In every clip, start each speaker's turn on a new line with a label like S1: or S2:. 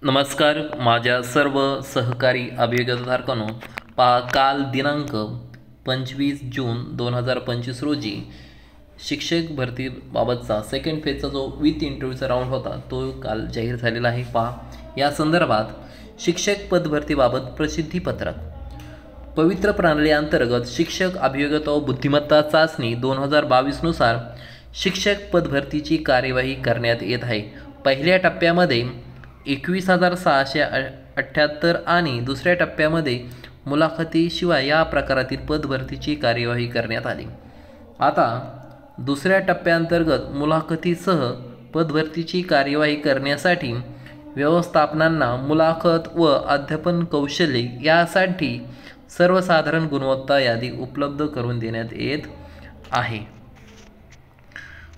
S1: नमस्कार माझ्या सर्व सहकारी अभियोग्यताधारकांनो, काल दिनांक 25 जून 2025 रोजी शिक्षक भरतीबाबतचा सेकंड फेजचा जो विथ इंटरव्ह्यूचा राऊंड होता तो काल जाहीर झालेला आहे. या संदर्भात शिक्षक पदभरतीबाबत प्रसिद्धीपत्रक. पवित्र प्रणाली अंतर्गत शिक्षक अभियोग्यता व बुद्धिमत्ता चाचणी 2022 नुसार शिक्षक पदभरतीची कार्यवाही करण्यात येत आहे. पहिल्या टप्प्यामध्ये 21,678 आणि दुसऱ्या टप्प्यामध्ये मुलाखतीशिवाय या प्रकारातील पदभरतीची कार्यवाही करण्यात आली. आता दुसऱ्या टप्प्याअंतर्गत मुलाखतीसह पदभरतीची कार्यवाही करण्यासाठी व्यवस्थापनांना मुलाखत व अध्यापन कौशल्य यासाठी सर्वसाधारण गुणवत्ता यादी उपलब्ध करून देण्यात येत आहे.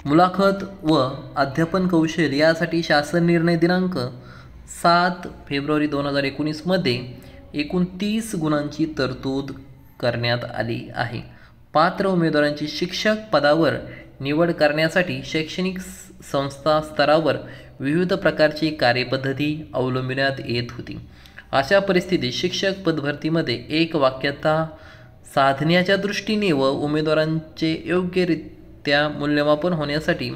S1: मुलाखत व अध्यापन कौशल्य यासाठी शासन निर्णय दिनांक 7 फेब्रुवारी 2019 मध्ये एकूण 30 गुणांची तरतूद करण्यात आली आहे. पात्र उमेदवारांची शिक्षक पदावर निवड करण्यासाठी शैक्षणिक संस्था स्तरावर विविध प्रकारची कार्यपद्धती अवलंबण्यात येत होती. अशा परिस्थितीत शिक्षक पदभरतीमध्ये एक वाक्यता साधण्याच्या दृष्टीने व उमेदवारांचे योग्यरित्या मूल्यमापन होण्यासाठी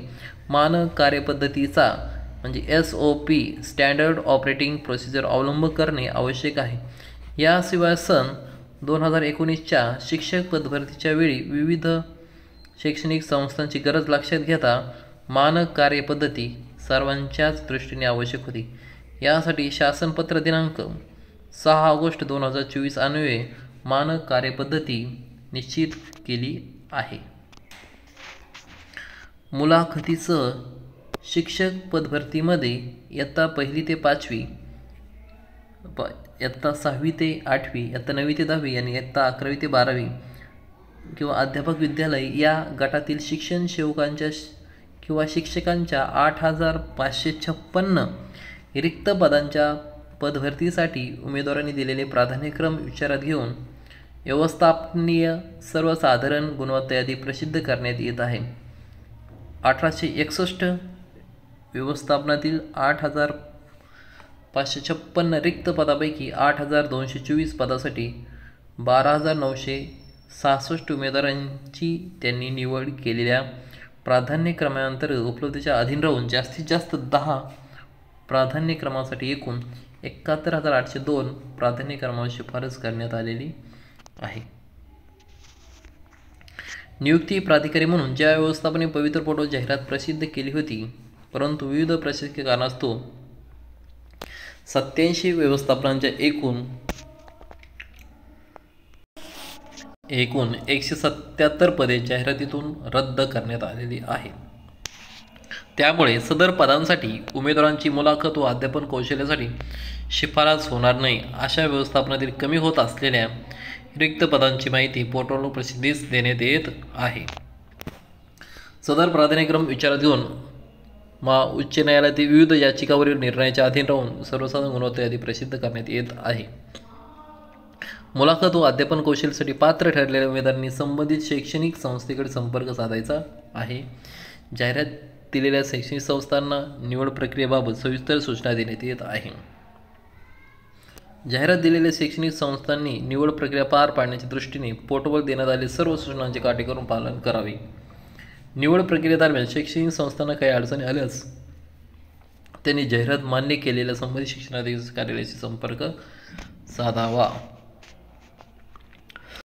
S1: मानक कार्यपद्धतीचा म्हणजे SOP स्टँडर्ड ऑपरेटिंग प्रोसिजर अवलंब करणे आवश्यक आहे. याशिवाय सन 2019च्या शिक्षक पदभरतीच्या वेळी विविध शैक्षणिक संस्थांची गरज लक्षात घेता मानक कार्यपद्धती सर्वांच्याच दृष्टीने आवश्यक होती. यासाठी शासनपत्र दिनांक 6 ऑगस्ट 2024 अन्वये मानक कार्यपद्धती निश्चित केली आहे. मुलाखतीसह शिक्षक पदभरतीमध्ये इयत्ता 1 ते 5वी, इयत्ता 6वी ते 8वी, इयत्ता 9वी ते 10वी आणि इयत्ता 11वी ते 12वी किंवा अध्यापक विद्यालय या गटातील शिक्षण सेवकांच्या किंवा शिक्षकांच्या 8,556 रिक्त पदांच्या पदभरतीसाठी उमेदवारांनी दिलेले प्राधान्यक्रम विचारात घेऊन व्यवस्थापनीय सर्वसाधारण गुणवत्ता यादी प्रसिद्ध करण्यात येत आहे. 1861 व्यवस्थापनातील 8,556 रिक्त पदापैकी 8,224 पदासाठी 12,966 उमेदवारांची त्यांनी निवड केलेल्या प्राधान्यक्रमांतर्गत उपलब्धतेच्या अधीन राहून जास्तीत जास्त 10 प्राधान्यक्रमासाठी एकूण 71,802 प्राधान्यक्रमावर शिफारस करण्यात आलेली आहे. नियुक्ती प्राधिकारी म्हणून ज्या व्यवस्थापने पवित्र पोर्टल जाहिरात प्रसिद्ध केली होती, परंतु विविध प्रशासकीय कारणास्तव 87 व्यवस्थापनांच्या एकूण 177 पदे जाहिरातीतून रद्द करण्यात आलेली आहे. त्यामुळे सदर पदांसाठी उमेदवारांची मुलाखत व अध्यापन कौशल्यासाठी शिफारस होणार नाही. अशा व्यवस्थापनातील कमी होत असलेल्या रिक्त पदांची माहिती पोर्टलवर प्रसिद्धीस देण्यात येत आहे. सदर प्राधान्यक्रम विचारात घेऊन उच्च न्यायालयातील विविध याचिकावरील निर्णयाच्या अधीन राहून सर्वसाधारण गुणवत्ता यादी प्रसिद्ध करण्यात येत आहे. मुलाखत व अध्यापन कौशल्यासाठी पात्र ठरलेल्या उमेदवारांनी संबंधित शैक्षणिक संस्थेकडे संपर्क साधायचा आहे. जाहिरात दिलेल्या शैक्षणिक संस्थांना निवड प्रक्रियेबाबत सविस्तर सूचना देण्यात येत आहे. जाहिरात दिलेल्या शैक्षणिक संस्थांनी निवड प्रक्रिया पार पाडण्याच्या दृष्टीने पोर्टलवर देण्यात आलेल्या सर्व सूचनांचे काटेकोर पालन करावे. निवड प्रक्रियेदरम्यान शैक्षणिक संस्थांना काही अडचणी आल्यास त्यांनी जाहिरात मान्य केलेल्या संबंधित शिक्षणाधिकारी कार्यालयाशी संपर्क साधावा.